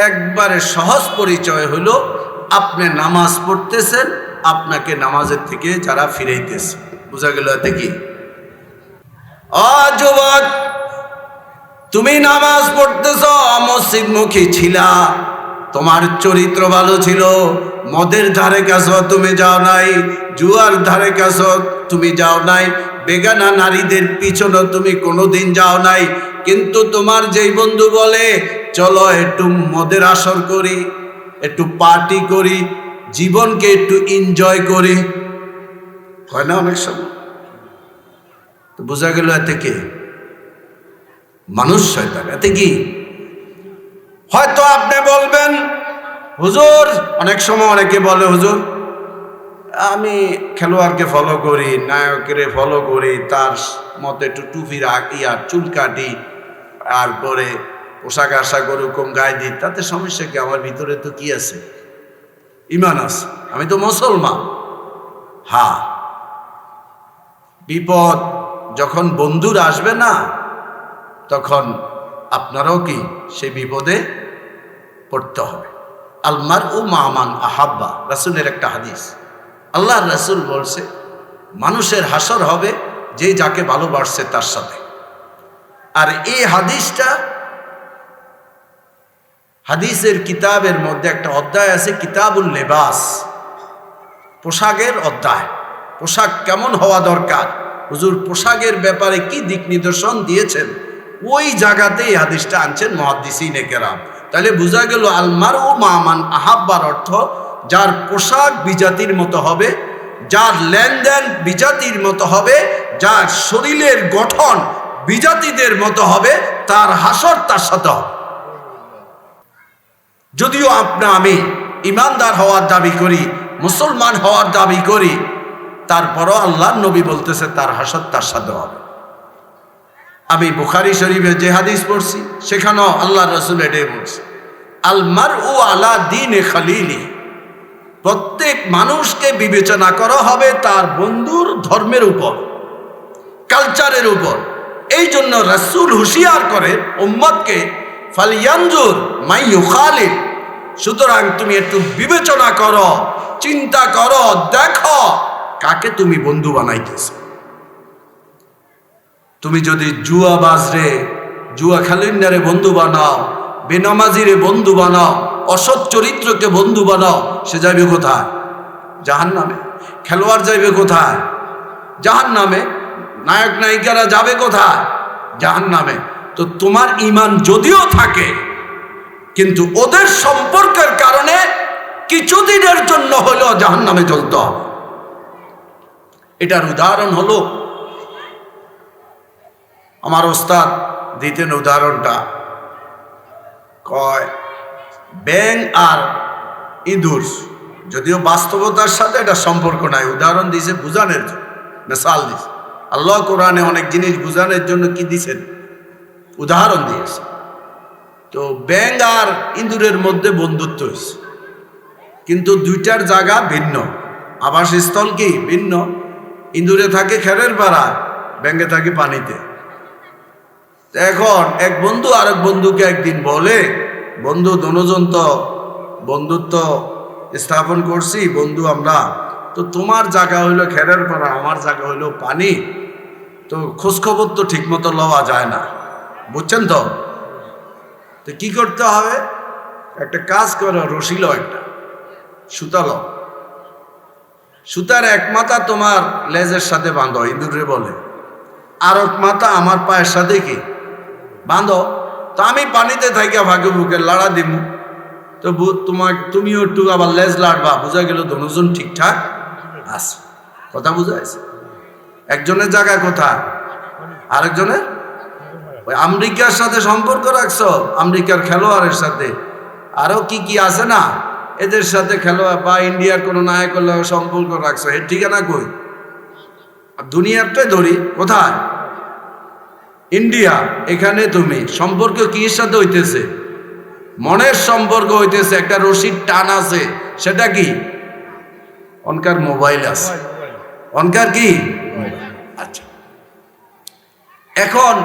একবারে সহজ পরিচয় হলো, আপনি নামাজ পড়তেছেন, আপনাকে নামাজের থেকে যারা ফিরাইতেছে। বোঝা গেল এতে কি? ও যুবক, তুমি নামাজ পড়তেছ, মসজিদমুখী ছিলা, তোমার চরিত্র ভালো ছিল, মদের ধারে কাছে তুমি যাও নাই, জুয়ার ধারে কাছে তুমি যাও নাই, বেগানা নারীদের পিছনে তুমি কোনোদিন যাও নাই। কিন্তু তোমার যেই বন্ধু বলে, চলো একটু মদের আসর করি, একটু পার্টি করি, জীবনকে একটু এনজয় করি, হয় না অনেক সময়? তো বোঝা গেল এতে কি? মানুষ শয়তান। এতে কি? হয়তো আপনি বলবেন, হুজুর, অনেক সময় অনেকে বলে, হুজুর আমি খেলোয়াড়কে ফলো করি, নায়কের ফলো করি, তার মতো একটু টুপি রাখি আর চুল কাটি, আর পরে পোশাক আশাক ওরকম গায়ে দিই, তাতে সমস্যা কি? আমার ভিতরে তো কি আছে? ঈমান আছে, আমি তো মুসলমান। হ্যাঁ, বিপদ যখন বন্ধুরা আসবে না, তখন আপনারাও কি সেই বিপদে পড়তে হবে। আলমার ও মামান আহাব্বা, রাসূলের একটা হাদিস। আল্লাহ রাসূল বলছে, মানুষের হাসর হবে যে যাকে ভালোবাসছে তার সাথে। আর এই হাদিসটা, হাদিসের কিতাবের মধ্যে একটা অধ্যায় আছে, কিতাবুল লেবাস, পোশাকের অধ্যায়, পোশাক কেমন হওয়া দরকার, হুজুর পোশাকের ব্যাপারে কি দিক নির্দেশন দিয়েছেন, ওই জায়গাতেই হাদিসটা আনছেন মুহাদ্দিসিনে কেরাম। তাহলে বোঝা গেল আলমার ও মামান আহাব্বার অর্থ যার পোশাক বিজাতির মতো হবে, যার লেনদেন বিজাতির মতো হবে, যার শরীরের গঠন বিজাতিদের মতো হবে, তার হাসর তার সাথে হবে। যদিও আমি ইমানদার হওয়ার দাবি করি, মুসলমান হওয়ার দাবি করি, তারপরও আল্লাহর নবী বলতেছে তার হাসর তার সাথে হবে। আমি বুখারী শরীফে যে হাদিস পড়ছি সেখানেও আল্লাহ রাসূল এটাই বলছে, আলমার ও আলা দীনে খালিলি, প্রত্যেক মানুষকে বিবেচনা করা হবে তার বন্ধুর ধর্মের উপর, কালচারের উপর। এই জন্য রাসূল হুঁশিয়ার করে উম্মতকে, ফালিয়ানজুর মাই ইউখালিল, সুতরাং তুমি একটু বিবেচনা করো, চিন্তা করো, দেখো কাকে তুমি বন্ধু বানাইতেছ। তুমি যদি জুয়াবাজরে, জুয়া খেলুন্ডারে বন্ধু বানাও, বেনামাজিরে বন্ধু বানাও, অসৎ চরিত্রকে বন্ধু বানাও, সে যাবে কোথায়? জাহান্নামে। খেলোয়াড় যাবে কোথায়? জাহান্নামে। নায়ক নায়িকারা যাবে কোথায়? জাহান্নামে। তো তোমার ঈমান যদিও থাকে, কিন্তু ওদের সম্পর্কের কারণে কিছুদিনের জন্য হলেও জাহান্নামে জ্বলতে হবে। এটার উদাহরণ হলো, আমার ওস্তাদ দিতেন উদাহরণটা, কয় ব্যাঙ আর ইঁদুর, যদিও বাস্তবতার সাথে এটা সম্পর্ক নাই, উদাহরণ দিয়েছে বুঝানোর জন্য, মিসাল দিয়েছে। আল্লাহ কোরআনে অনেক জিনিস বুঝানোর জন্য কি দিয়েছেন? উদাহরণ দিয়েছে। তো ব্যাঙ আর ইঁদুরের মধ্যে বন্ধুত্ব হয়েছে, কিন্তু দুইটার জায়গা ভিন্ন, আবাসস্থল কি ভিন্ন। ইঁদুরে থাকে খেরের পাড়ায়, ব্যাঙে থাকে পানিতে। এখন এক বন্ধু আরেক বন্ধুকে একদিন বলে, বন্ধু দুজন তো বন্ধুত্ব স্থাপন করছি, বন্ধু আমরা তো, তোমার জায়গা হইলো খেরের পাড়া, আমার জায়গা হইলো পানি, তো খোঁজখবর তো ঠিক মতো লওয়া যায় না, বুঝছেন তো? তো কি করতে হবে? একটা কাজ করো, রশি লো, একটা সুতা লো, সুতার এক মাথা তোমার লেজের সাথে বাঁধো, ইঁদুরে বলে, আর এক মাথা আমার পায়ের সাথে কি বাঁধো। তো আমি পানিতে থাকি ভাগে বুকে লাড়া দিব, তো তুমিও একটু আবার লেজ লাড়বা, বোঝা গেল দুজন ঠিকঠাক আছে। কথা বুঝাইছে? একজনের জায়গা কোথায়? আরেকজনের। ওই আমেরিকার সাথে সম্পর্ক রাখছো, আমেরিকার খেলোয়াড়ের সাথে, আরো কি কি আছে না, এদের সাথে খেলোয়াড় বা ইন্ডিয়ার কোনো নায়কের সম্পর্ক রাখছো, এর ঠিকানা কই? দুনিয়ারটাই ধরি, কোথায়? ইন্ডিয়া। এখানে তুমি সম্পর্ক কির সাথে হইতেছে? মনের সম্পর্ক হইতেছে, একটা রশির টান আছে, সেটা কি? অনকার মোবাইল আছে, অনকার কি? আচ্ছা, এখন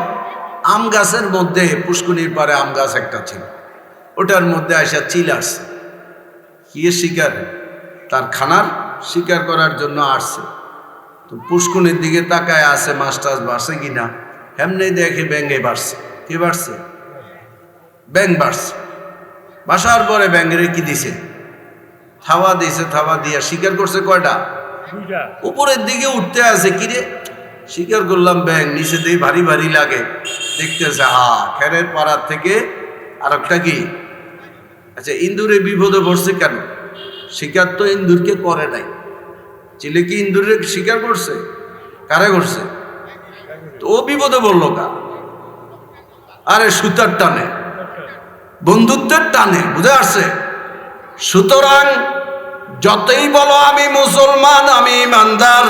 আম গাছের মধ্যে, পুষ্কুনির পারে আম গাছ একটা ছিল, ওটার মধ্যে আসা চিল আসছে, কি শিকার, তার খানার শিকার করার জন্য আসছে। তো পুষ্কুনির দিকে তাকায় আছে, মাছ টাছ বাড়ছে কিনা, এমনি দেখে ব্যাঙে বাড়ছে। কি বাড়ছে? ব্যাঙ বাড়ছে। বাসার পরে ব্যাঙের কি দিছে? থাবা দিছে। থাবা দিয়া শিকার করছে কয়টা? উপরের দিকে উঠতে আছে, কিরে শিকার করলাম ব্যাঙ, নিচে দিয়ে ভারী ভারী লাগে, দেখতেছে খেরের পাড়ার থেকে আর একটা কি। আচ্ছা, ইন্দুরে বিপদে পড়ছে কেন? শিকার তো ইন্দুরকে করে নাই, চিলে কি ইন্দুরে শিকার করছে? কারে করছে? তো ও বিপদে বললো কা? আরে সুতার টানে, বন্ধুত্বের টানে, বুঝে আসছে? সুতরাং যতই বলো আমি মুসলমান, আমি ইমানদার,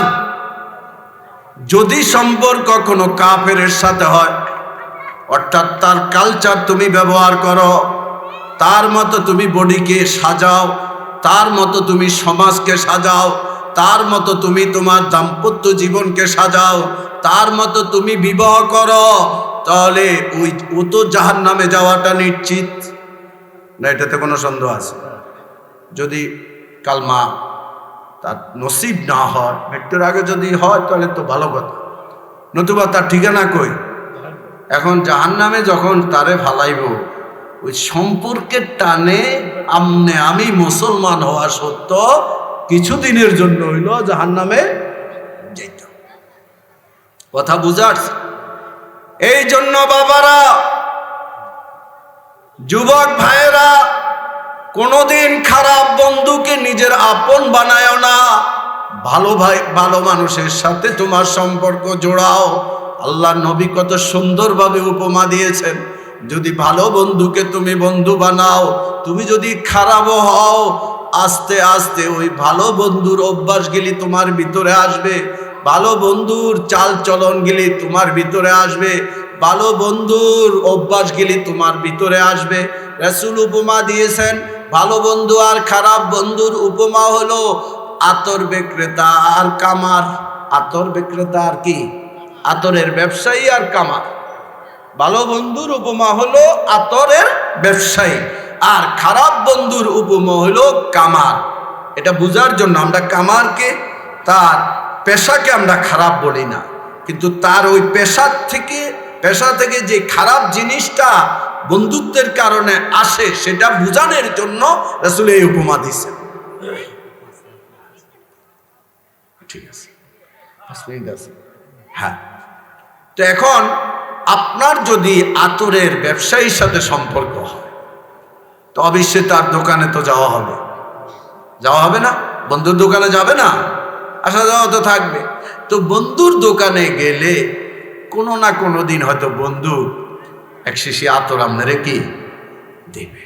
যদি সম্পর্ক কোনো কাফেরের সাথে হয়, অর্থাৎ তার কালচার তুমি ব্যবহার করো, তার মতো তুমি বডিকে সাজাও, তার মতো তুমি সমাজকে সাজাও, তার মতো তুমি তোমার দাম্পত্য জীবনকে সাজাও, তার মতো তুমি বিবাহ করো, তাহলে ও তো জাহান্নামে যাওয়াটা নিশ্চিত না, এটাতে কোনো সন্দেহ আছে? যদি কালমা তার নসিব না হয়, মৃত্যুর আগে যদি হয়, তাহলে তো ভালো কথা, নতুবা তার ঠিকানা কই? এখন জাহান্নামে যখন তারে ফালাইব, ওই সম্পর্কের টানে আমি মুসলমান হওয়া সত্য কিছুদিনের জন্য হইল জাহান্নামে যেত। কথা বুঝার। এই জন্য বাবারা, যুবক ভাইয়েরা, কোনোদিন খারাপ বন্ধুকে নিজের আপন বানায়ও না। ভালো ভাই, ভালো মানুষের সাথে তোমার সম্পর্ক জোড়াও। আল্লাহ নবী কত সুন্দরভাবে উপমা দিয়েছেন, যদি ভালো বন্ধুকে তুমি বন্ধু বানাও, তুমি যদি খারাপও হও, আস্তে আস্তে ওই ভালো বন্ধুর অভ্যাসগুলি তোমার ভিতরে আসবে, ভালো বন্ধুর চাল চলনগুলি তোমার ভিতরে আসবে, ভালো বন্ধুর অভ্যাসগুলি তোমার ভিতরে আসবে। রাসূল উপমা দিয়েছেন, ভালো বন্ধু আর খারাপ বন্ধুর উপমা হলো আতর বিক্রেতা আর কামার। আতর বিক্রেতা আর কি? আতরের ব্যবসায়ী আর কামার। ভালো বন্ধুর উপমা হলো আতরের ব্যবসায়ী, আর খারাপ বন্ধুর উপমা হলো কামার। এটা বোঝার জন্য আমরা কামারকে, তার পেশাকে আমরা খারাপ বলি না, কিন্তু তার ওই পেশা থেকে যে খারাপ জিনিসটা বন্ধুত্বের কারণে আসে সেটা বোঝানোর জন্য রাসূল এই উপমা দিয়েছেন। ঠিক আছে, 5 মিনিট আছে। হ্যাঁ, তো এখন আপনার যদি আতরের ব্যবসায়ীর সাথে সম্পর্ক হয়, তো অবশ্যই তার দোকানে তো যাওয়া হবে না? বন্ধুর দোকানে যাবে না? আসা যাওয়া তো থাকবে। তো বন্ধুর দোকানে গেলে কোনো না কোনো দিন হয়তো বন্ধু এক শিশি আতর আপনারে কি দেবে।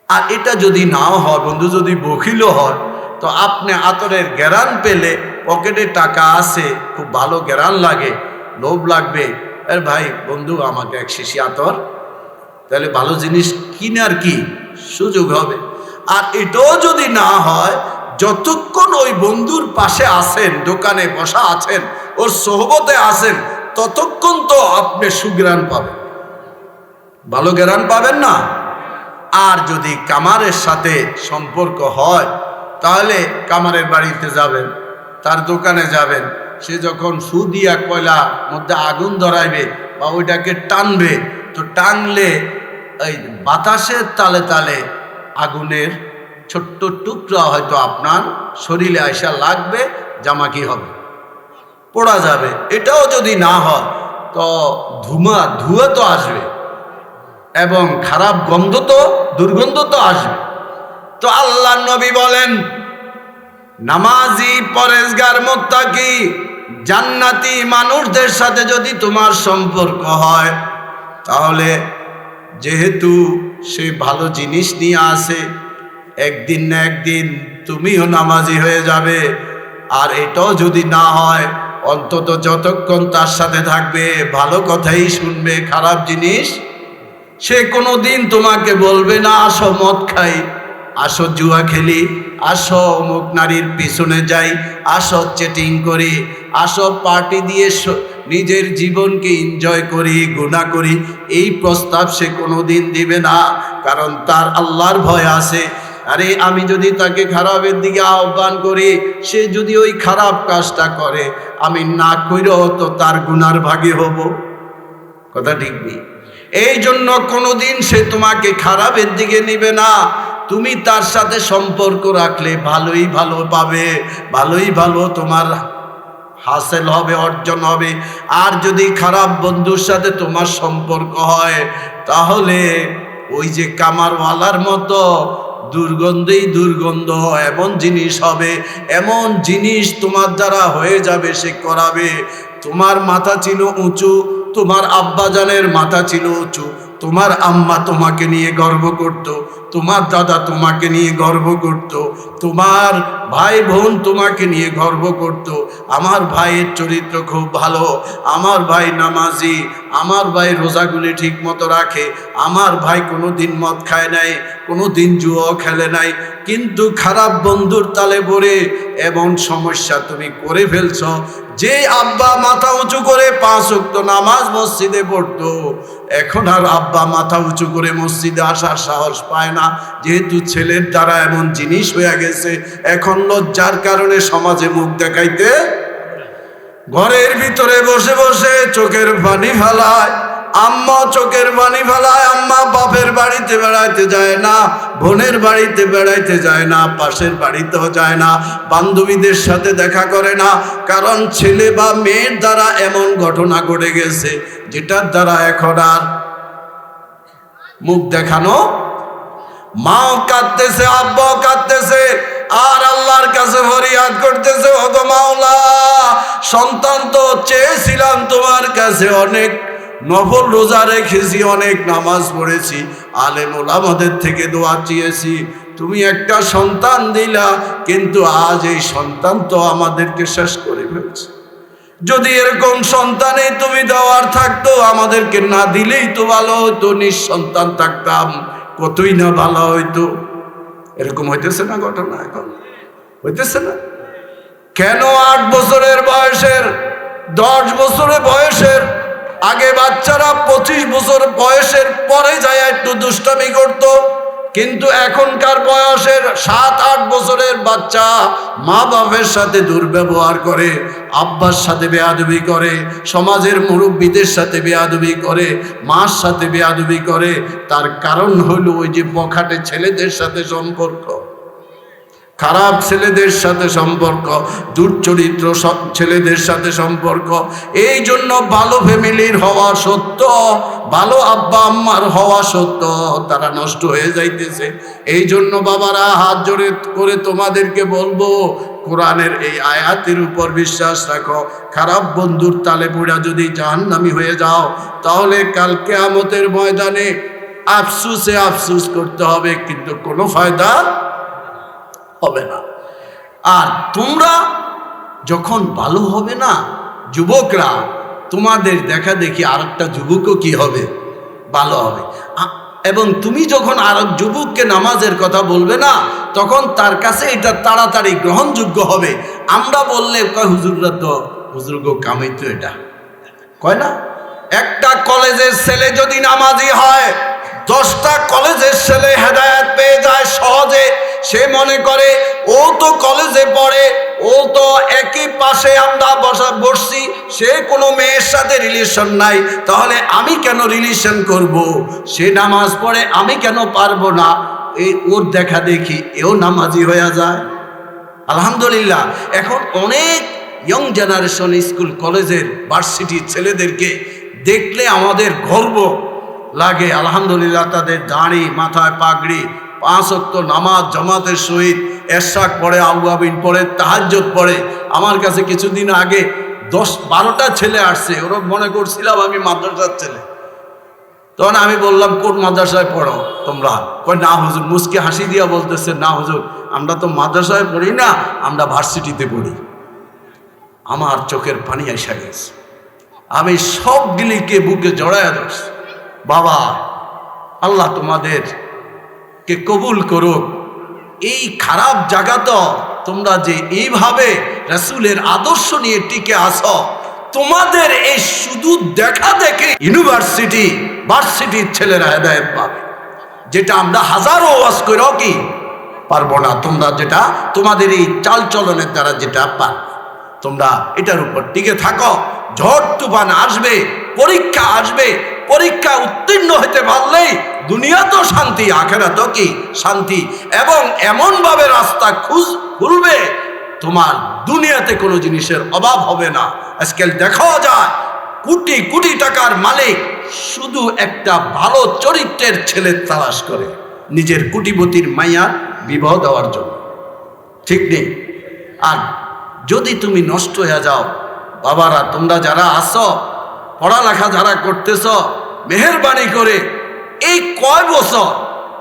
আর এটা যদি নাও হয়, বন্ধু যদি বখিলও হয়, তো আপনি আতরের ঘ্রাণ পেলে, পকেটে টাকা আছে, খুব ভালো ঘ্রাণ লাগে, লোভ লাগবে, আর ভাই বন্ধু আমাকে এক শিশি আতর, তাহলে ভালো জিনিস কিনার কি সুযোগ হবে। আর এটাও যদি না হয়, যতক্ষণ ওই বন্ধুর পাশে আছেন, দোকানে বসা আছেন, ওর সোহবতে আছেন, ততক্ষণ তো আপনি সুঘ্রাণ পাবেন, ভালো ঘ্রাণ পাবেন না। আর যদি কামারের সাথে সম্পর্ক হয়, তাহলে কামারের বাড়িতে যাবেন, তার দোকানে যাবেন, সে যখন সুদিয়া কয়লা মধ্যে আগুন ধরাইবে বা ওইটাকে টানবে, তো টানলে এই বাতাসের তালে তালে আগুনের ছোট্ট টুকরা হয়তো আপনার শরীরে আইসা লাগবে, জামা কি হবে? পোড়া যাবে। এটাও যদি না হয়, তো ধুয়া তো আসবে, এবং খারাপ গন্ধ তো, দুর্গন্ধ তো আসবে। তো আল্লাহ নবী বলেন, নামাজি, পরেজগার, মুত্তাকি, জান্নাতি মানুষদের সাথে যদি তোমার সম্পর্ক হয়, তাহলে যেহেতু সে ভালো জিনিস নিয়ে আসে, একদিন না একদিন তুমিও নামাজি হয়ে যাবে। আর এটাও যদি না হয়, অন্তত যতক্ষণ তার সাথে থাকবে ভালো কথাই শুনবে, খারাপ জিনিস সে কোনো দিন তোমাকে বলবে না আসো মদ খাই, আসো জুয়া খেলি, আসো অমুক নারীর পিছনে যাই, আসো চেটিং করি, আসো পার্টি দিয়ে নিজের জীবনকে এনজয় করি, গুনাহ করি, এই প্রস্তাব সে কোনো দিন দিবে না। কারণ তার আল্লাহর ভয় আছে। আরে আমি যদি তাকে খারাপের দিকে আহ্বান করি, সে যদি ওই খারাপ কাজটা করে, আমি না কইরেও তো তার গুনার ভাগী হব। কথা ঠিক নেই? এই জন্য কোনোদিন সে তোমাকে খারাপের দিকে নিবে না। তুমি তার সাথে সম্পর্ক রাখলে ভালোই ভালো পাবে, ভালোই ভালো তোমার হাসিল হবে, অর্জন হবে। আর যদি খারাপ বন্ধুর সাথে তোমার সম্পর্ক হয়, তাহলে ওই যে কামারওয়ালার মতো দুর্গন্ধেই দুর্গন্ধ এমন জিনিস হবে, এমন জিনিস তোমার দ্বারা হয়ে যাবে, সে করাবে। তোমার মাথা ছিল উঁচু, তোমার আব্বাজানের মাথা ছিল উঁচু, তোমার আম্মা তোমাকে নিয়ে গর্ব করত, তোমার দাদা তোমাকে নিয়ে গর্ব করত, তোমার ভাই বোন তোমাকে নিয়ে গর্ব করত। আমার ভাইয়ের চরিত্র খুব ভালো, আমার ভাই নামাজি, আমার ভাই রোজাগুলি ঠিক মতো রাখে, আমার ভাই কোনো দিন মদ খায় নাই, কোনো দিন জুয়া খেলে নাই। কিন্তু খারাপ বন্ধুর তালে পড়ে এমন সমস্যা তুমি করে ফেলছ, যে আব্বা মাথা উঁচু করে 5 ওয়াক্ত নামাজ মসজিদে পড়তো, এখন আর আব্বা মাথা উঁচু করে মসজিদে আসার সাহস পায় না, যেহেতু ছেলের দ্বারা এমন জিনিস হয়ে গেছে। এখন লজ্জার কারণে সমাজে মুখ দেখাইতে, ঘরের ভিতরে বসে বসে চোখের পানি ফেলায়, আম্মা চোখের পানি ফেলায়, আম্মা বাপের বাড়িতে বেড়াইতে যায় না, বোনের বাড়িতে বেড়াইতে যায় না, পাশের বাড়িতেও যায় না, বান্ধবীদের সাথে দেখা করে না। কারণ ছেলে বা মেয়ের দ্বারা এমন ঘটনা ঘটে গেছে যেটার দ্বারা এখন আর মুখ দেখানো, মাও কাঁদতেছে, আব্বাও কাঁদতেছে, আর আল্লাহর কাছে ফরিয়াদ করতেছে, ওগো মাওলা, সন্তান তো চেয়েছিলাম তোমার কাছে, অনেক নফল রোজা রেখেছি, অনেক নামাজ পড়েছি, আলেম ওলামাদের থেকে দোয়া চেয়েছি, তুমি একটা সন্তান দিলা, কিন্তু আজ এই সন্তান তো আমাদেরকে শেষ করে ফেলছে। যদি এরকম সন্তানে তুমি দেওয়ার থাকতো, আমাদেরকে না দিলেই তো ভালো হতো, নিঃসন্তান থাকতাম, কতই না ভালো হইতো। এরকম হইতেছে না ঘটনা? এখন হইতেছে না কেন? 8 বছরের বয়সের, 10 বছরের বয়সের আগে বাচ্চারা 25 বছর বয়সের পরে যায় একটু দুষ্টামি করত, কিন্তু এখনকার বয়সের 7-8 বছরের বাচ্চা মা বাপের সাথে দুর্ব্যবহার করে, আব্বার সাথে বেয়াদবি করে, সমাজের মুরব্বীদের সাথে বেয়াদবি করে, মার সাথে বেয়াদবি করে। তার কারণ হলো ওই যে বখাটে ছেলেদের সাথে সম্পর্ক, খারাপ ছেলেদের সাথে সম্পর্ক, দুর্চরিত্র ছেলেদের সাথে সম্পর্ক। এই জন্য ভালো ফ্যামিলির হওয়া সত্য, ভালো আব্বা আম্মার হওয়া সত্য, তারা নষ্ট হয়ে যাইতেছে। এই জন্য বাবারা, হাত জোড়ে করে তোমাদেরকে বলবো, কোরআনের এই আয়াতের উপর বিশ্বাস রাখো। খারাপ বন্ধুর তালে পড়া যদি জাহান্নামী হয়ে যাও, তাহলে কাল কিয়ামতের ময়দানে আফসুসে আফসুস করতে হবে, কিন্তু কোনো ফায়দা হবে না। আর তোমরা যখন ভালো হবে না, যুবকরা, তোমাদের দেখা দেখি আরেকটা যুবকও কি হবে, ভালো হবে। এবং তুমি যখন আরেক যুবককে নামাজের কথা বলবে না, তখন তার কাছে এটা তাড়াতাড়ি গ্রহণযোগ্য হবে। আমরা বললে কয়, হুজুররা তো, হুজুর গো কামাই তো এটা, কয় না? একটা কলেজের ছেলে যদি নামাজি হয়, 10টা কলেজের ছেলে হেদায়েত পেয়ে যায় সহজে। সে মনে করে ও তো কলেজে পড়ে, ও তো একই পাশে আমরা বসছি, সে কোনো মেয়ের সাথে রিলেশন নাই, তাহলে আমি কেন রিলেশন করব? সে নামাজ পড়ে, আমি কেন পারবো না? এই ওর দেখা দেখি এও নামাজি হয়ে যায়। আলহামদুলিল্লাহ, এখন অনেক ইয়ং জেনারেশন স্কুল কলেজের ভার্সিটির ছেলেদেরকে দেখলে আমাদের গর্ব লাগে। আলহামদুলিল্লাহ, তাদের দাড়ি, মাথায় পাগড়ি, 5 ওয়াক্ত নামাজ জামাতের সহিত, এরশাক পড়ে, আউয়াবিন পড়ে, তাহাজ্জুদ পড়ে। আমার কাছে কিছুদিন আগে 10-12টা ছেলে আসছে, ওরা মনে করছিলাম আমি মাদ্রাসার ছেলে। তখন আমি বললাম, কোন মাদ্রাসায় পড়ো তোমরা? কয় না হুজুর। মুস্কি হাসি দিয়া বলতেছে, না হুজুর, আমরা তো মাদ্রাসায় পড়ি না, আমরা ভার্সিটিতে পড়ি। আমার চোখের পানি এসে গেছে, আমি সবগুলিকে বুকে জড়ায় ধরছি। বাবা, আল্লাহ তোমাদেরকে কবুল করুক। এই খারাপ জায়গা তো তোমরা যে এইভাবে রাসূলের আদর্শ নিয়ে টিকে আসো, তোমাদের এই শুধু দেখা দেখে ইউনিভার্সিটি ভার্সিটির ছেলেরা হেদায়েত পাবে, যেটা আমরা হাজারো ওয়াজ করেও কি পারবো না। তোমরা যেটা তোমাদের এই চাল চলনের দ্বারা যেটা পারবে, তোমরা এটার উপর টিকে থাকো। ঝড় তুফান আসবে, পরীক্ষা আসবে, পরীক্ষা উত্তীর্ণ হতে পারলেই দুনিয়া তো শান্তি, আখেরাত কি শান্তি। এবং এমনভাবে রাস্তা খুলবে, তোমার দুনিয়াতে কোনো জিনিসের অভাব হবে না। আজকাল দেখা যায় কোটি কোটি টাকার মালিক শুধু একটা ভালো চরিত্রের ছেলে তালাশ করে নিজের কোটিপতির মাইয়ার বিবাহ দেওয়ার জন্য, ঠিক নেই? আর যদি তুমি নষ্ট হয়ে যাও, বাবারা, তোমরা যারা আসো, পড়ালেখা যারা করতেছ, মেহেরবানি করে এই কয় বছর,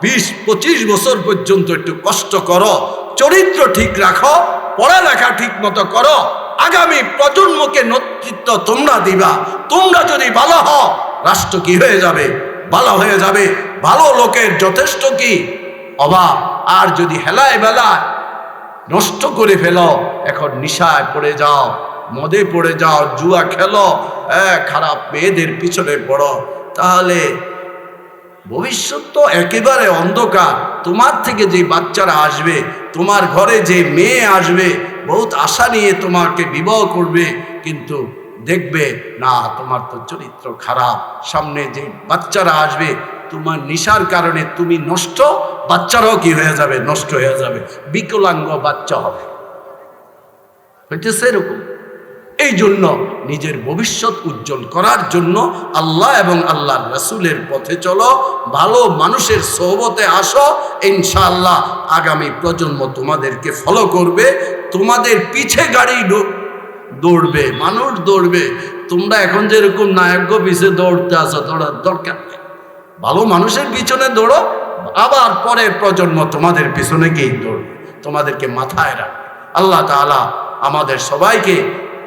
20-25 বছর পর্যন্ত একটু কষ্ট করো, চরিত্র ঠিক রাখো, পড়ালেখা ঠিক মতো করো। আগামী প্রজন্মকে নেতৃত্ব তোমরা দিবা। তোমরা যদি ভালো হও, রাষ্ট্র কি হয়ে যাবে? ভালো হয়ে যাবে। ভালো লোকের যথেষ্ট কি অভাব। আর যদি হেলায় বেলায় নষ্ট করে ফেলো, এখন নিশায় পড়ে যাও, মদে পড়ে যাও, জুয়া খেলো, খারাপ মেয়েদের পিছনে পড়ো, তাহলে ভবিষ্যৎ তো একেবারে অন্ধকার। তোমার থেকে যে বাচ্চারা আসবে, তোমার ঘরে যে মেয়ে আসবে, বহুত আশা নিয়ে তোমাকে বিবাহ করবে, কিন্তু দেখবে না তোমার তো চরিত্র খারাপ। সামনে যে বাচ্চারা আসবে তোমার নেশার কারণে তুমি নষ্ট, বাচ্চারাও কি হয়ে যাবে, নষ্ট হয়ে যাবে, বিকলাঙ্গ বাচ্চা হবে। হইতেছে এরকম। এই জন্য নিজের ভবিষ্যৎ উজ্জ্বল করার জন্য আল্লাহ এবং আল্লাহর রাসূলের পথে চলো, ভালো মানুষের সোহবতে আসো, ইনশাআল্লাহ আগামী প্রজন্ম তোমাদেরকে ফলো করবে, তোমাদের পিছে গাড়ি দৌড়বে, মানুষ দৌড়বে। তোমরা এখন যেরকম নায়ক পিছে দৌড়তে আসো, দৌড়ার দরকার নেই। ভালো মানুষের পিছনে দৌড়ো, আবার পরের প্রজন্ম তোমাদের পিছনে গিয়ে দৌড়বে, তোমাদেরকে মাথায় রাখ। আল্লাহ তাআলা আমাদের সবাইকে